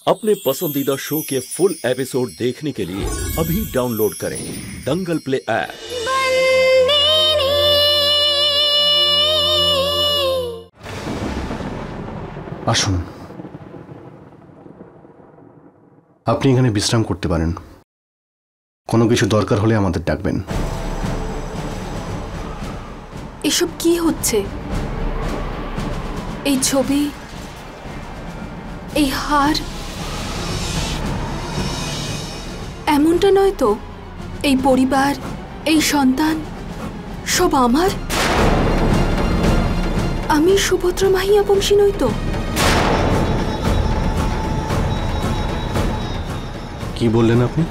अपने पसंदीदा शो के फुल एपिसोड देखने के लिए अभी डाउनलोड करें दंगल प्ले ऐप। আসুন, আপনি এখানে বিশ্রাম করতে পারেন। কোনো কিছু দরকার হলে আমাদের ডাকবেন। এসব কি হচ্ছে? এই ছবি, এই হার, এমনটা নয় তো? এই পরিবার, এই সন্তান সব আমার? আমি সুভদ্রা মাহিয়া বংশী নই তো? কি বললেন আপনি?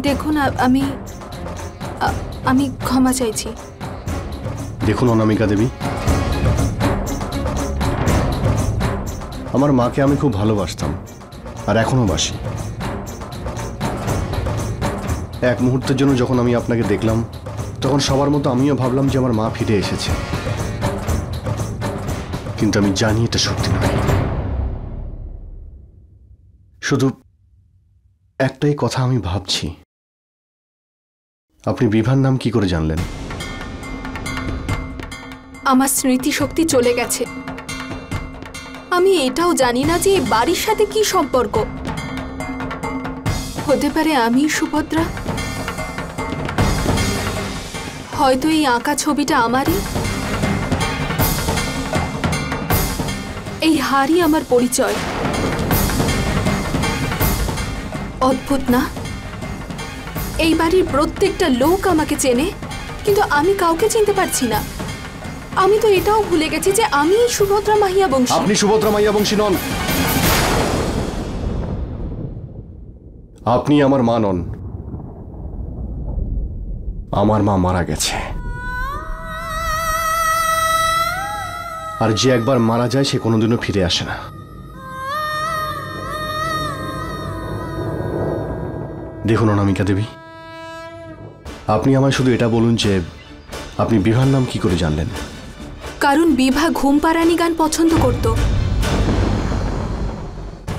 দেখুন, আমি ক্ষমা চাইছি। দেখুন অনামিকা দেবী, আমার মাকে আমি খুব ভালোবাসতাম আর এখনো বাসি। এক মুহূর্তের জন্য যখন আমি আপনাকে দেখলাম তখন সবার মতো আমিও ভাবলাম যে আমার মা ফিরে এসেছে, কিন্তু আমি জানি এটা সত্যি নয়। শুধু একটাই কথা আমি ভাবছি, আপনি বিভার নাম কি করে জানলেন? আমার স্মৃতিশক্তি চলে গেছে। আমি এটাও জানি না যে এই বাড়ির সাথে কি সম্পর্ক। হতে পারে আমি সুভদ্রা, হয়তো এই আঁকা ছবিটা আমারই, এই হারই আমার পরিচয়। অদ্ভুত না? এই বাড়ির প্রত্যেকটা লোক আমাকে চেনে, কিন্তু আমি কাউকে চিনতে পারছি না। আমি তো এটাও ভুলে গেছি যে আমি সুভদ্রা মাহিয়া বংশী। আপনি সুভদ্রা মাহিয়া বংশী নন। আপনি আমার মা নন। আমার মা মারা গেছে, আর যে একবার মারা যায় সে কোনোদিনও ফিরে আসে না। দেখুন অনামিকা দেবী, আপনি আমায় শুধু এটা বলুন যে আপনি বিভার নাম কি করে জানলেন? কারণ বিভা ঘুম পাড়ানি গান পছন্দ করত।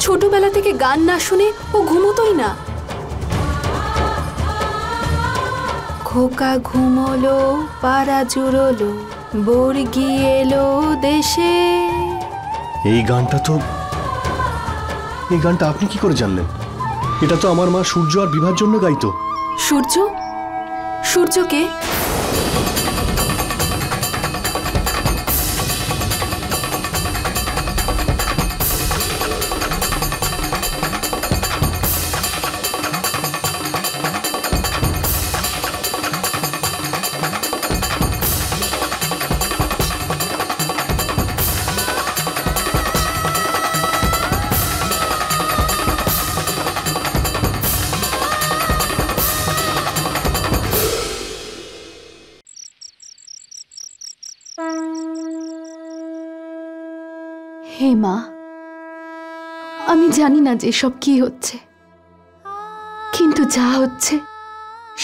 ছোটবেলা থেকে গান না শুনে ও ঘুমোতই না। খোকা ঘুমোলো, পাড়া জুড়োলো, বর্গি এলো দেশে। এই গানটা আপনি কি করে জানলেন? এটা তো আমার মা সূর্য আর বিভার জন্য গাইতো। সূর্য? সূর্যকে? হে মা, আমি জানি না যে সব কি হচ্ছে, কিন্তু যা হচ্ছে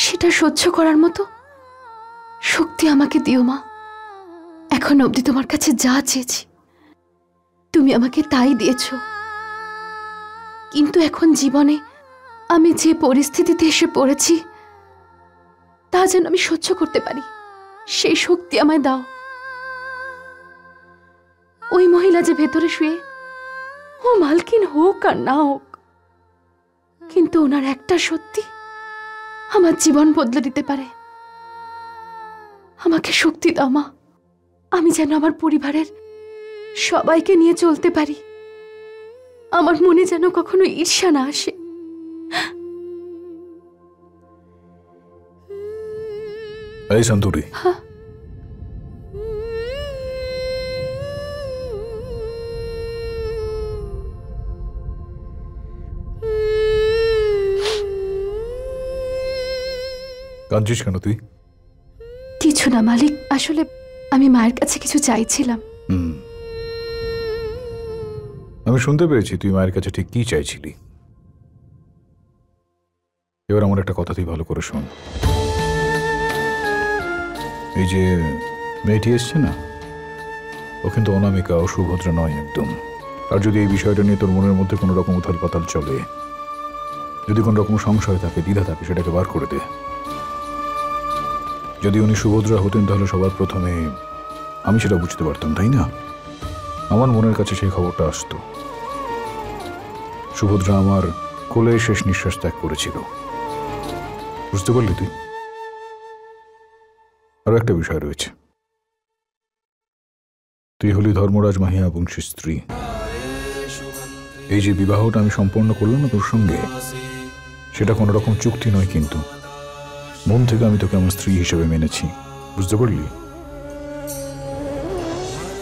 সেটা সহ্য করার মতো শক্তি আমাকে দিও মা। এখন অবধি তোমার কাছে যা চেয়েছি তুমি আমাকে তাই দিয়েছ, কিন্তু এখন জীবনে আমি যে পরিস্থিতিতে এসে পড়েছি তা যেন আমি সহ্য করতে পারি, সেই শক্তি আমায় দাও। ওই মহিলা যে ভেতরে শুয়ে, ও মালকিন হোক আর না হোক, কিন্তু ওনার একটা সত্যি আমার জীবন বদলে দিতে পারে। আমাকে শক্তি দাও মা, আমি যেন আমার পরিবারের সবাইকে নিয়ে চলতে পারি। আমার মনে যেন কখনো ঈর্ষা না আসে। এই সন্তরি, কাঁদছিস কেন তুই? কিছু না মালিক, আসলে আমি মায়ের কাছে কিছু চাইছিলাম। আমি শুনতে পেরেছি তুই মায়ের কাছে ঠিক কি চাইছিলি। এবার আমার একটা কথা তুই ভালো করে শোন। এই যে মেয়েটি এসছে না, ও কিন্তু অনামিকা ও সুভদ্রা নয় একদম। আর যদি এই বিষয়টা নিয়ে তোর মনের মধ্যে কোনো রকম উথাল পাতাল চলে, যদি কোনো রকম সংশয় থাকে, দ্বিধা থাকে, সেটাকে বার করে দে। যদি উনি সুভদ্রা হতেন তাহলে সবার প্রথমে আমি সেটা বুঝতে পারতাম, তাই না? আমার মনের কাছে সেই খবরটা আসতো। সুভদ্রা আমার কোলে শেষ নিঃশ্বাস ত্যাগ করেছিল। বুঝতে পারলি তুই? আরো একটা বিষয় রয়েছে, তুই হলি ধর্মরাজ মাহিয়া বংশীর স্ত্রী। এই যে বিবাহটা আমি সম্পন্ন করলাম না তোর সঙ্গে, সেটা কোনো রকম চুক্তি নয়, কিন্তু মন থেকে আমি তোকে আমার স্ত্রী হিসেবে মেনেছি। বুঝতে পারলি?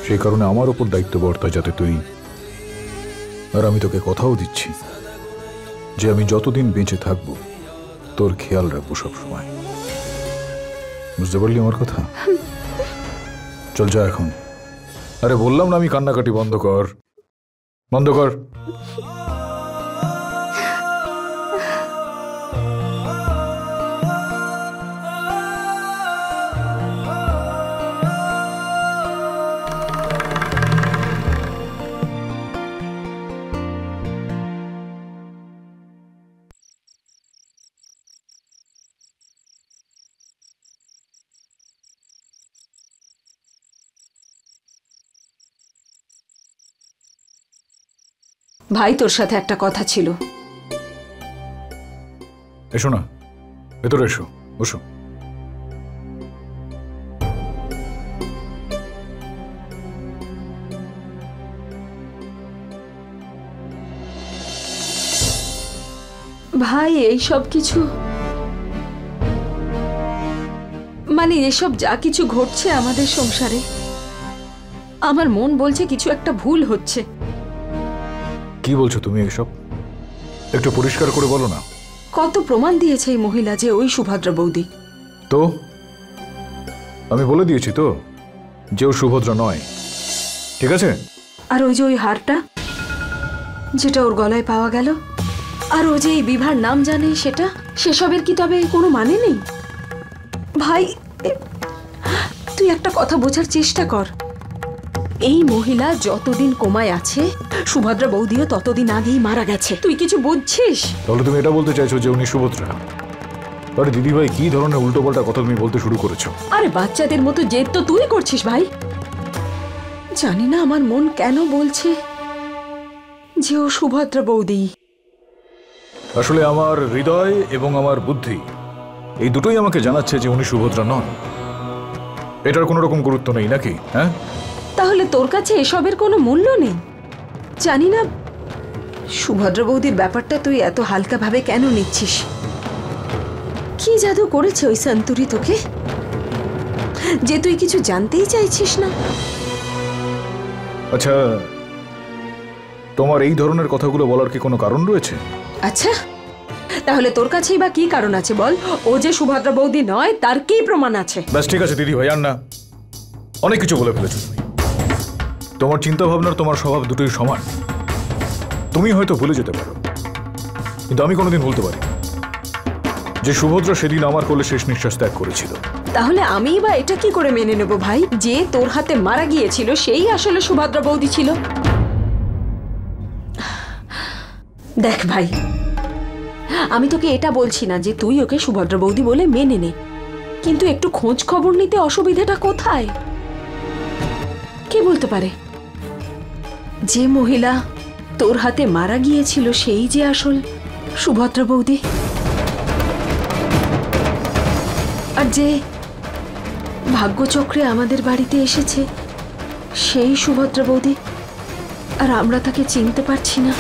সেই কারণে আমার ওপর দায়িত্ব বর্তায় যাতে তুই, আর আমি তোকে কথাও দিচ্ছি যে আমি যতদিন বেঁচে থাকবো তোর খেয়াল রাখবো সবসময়। বুঝতে পারলি আমার কথা? চল যা এখন। আরে বললাম না আমি কান্নাকাটি বন্ধ কর, বন্ধ কর। ভাই, তোর সাথে একটা কথা ছিল। এসো না, ভেতরে এসো, বসো। ভাই, এই সব কিছু মানে এসব যা কিছু ঘটছে আমাদের সংসারে, আমার মন বলছে কিছু একটা ভুল হচ্ছে। কি বলছো তুমি এসব? একটু পরিষ্কার করে বলো না। কত প্রমাণ দিয়েছে এই মহিলা যে ওই সুভদ্রা বৌদি। তো আমি বলে দিয়েছি তো যে ও সুভদ্রা নয়, ঠিক আছে? আর ওই যে ওই হারটা যেটা ওর গলায় পাওয়া গেল, আর ও যে এই বিভার নাম জানে, সেসবের কি তবে কোনো মানে নেই? ভাই, তুই একটা কথা বোঝার চেষ্টা কর। এই মহিলা যতদিন কোমায় আছে, সুভদ্রা বৌদিও ততদিন আগেই মারা গেছে। তুই কিছু বুঝছিস? তাহলে তুমি এটা বলতে চাইছো যে উনি সুভদ্রা? আরে দিদি ভাই, কি ধরনের উল্টোপাল্টা কথা তুমি বলতে শুরু করেছো? আরে বাচ্চাদের মতো জেদ তো তুই করছিস ভাই। জানি না আমার মন কেন বলছে যে ও সুভদ্রা বৌদি। আসলে আমার হৃদয় এবং আমার বুদ্ধি এই দুটোই আমাকে জানাচ্ছে যে উনি সুভদ্রা নন। এটার কোনো রকম গুরুত্ব নেই নাকি? হ্যাঁ, তাহলে তোর কাছে এসবের কোনো মূল্য নেই? জানি না সুভদ্রা বৌদির ব্যাপারটা তুই এত হালকাভাবে কেন নিচ্ছিস। কি জাদু করেছে ওই সন্তুরি তোকে যে তুই কিছু জানতেই চাইছিস না? আচ্ছা, তোমার এই ধরনের কথাগুলো বলার কি কোনো কারণ রয়েছে? আচ্ছা, তাহলে তোর কাছেই বা কি কারণ আছে বল? ও যে সুভদ্রা বৌদি নয় তার কি প্রমাণ আছে? ব্যাস, ঠিক আছে দিদি ভাই, আর না। অনেক কিছু বলে ফেলেছো তুমি। তোমার চিন্তা ভাবনার, তোমার স্বভাব দুটোই সমান। তুমি হয়তো ভুলে যেতে পারো, কিন্তু আমি কোনোদিন ভুলতে পারি যে সুভদ্রা সেদিন আমার কোলে শেষ নিঃশ্বাস ত্যাগ করেছিল। তাহলে আমি বা এটা কি করে মেনে নেব ভাই যে তোর হাতে মারা গিয়েছিল সেই আসলে সুভদ্রা বৌদি ছিল? দেখ ভাই, আমি তোকে এটা বলছি না যে তুই ওকে সুভদ্রা বৌদি বলে মেনে নে, কিন্তু একটু খোঁজ খবর নিতে অসুবিধাটা কোথায়? কে বলতে পারে যে মহিলা তোর হাতে মারা গিয়েছিল সেই যে আসল সুভদ্রা বৌদি, আর যে ভাগ্যচক্রে আমাদের বাড়িতে এসেছে সেই সুভদ্রা বৌদি, আর আমরা তাকে চিনতে পারছি না।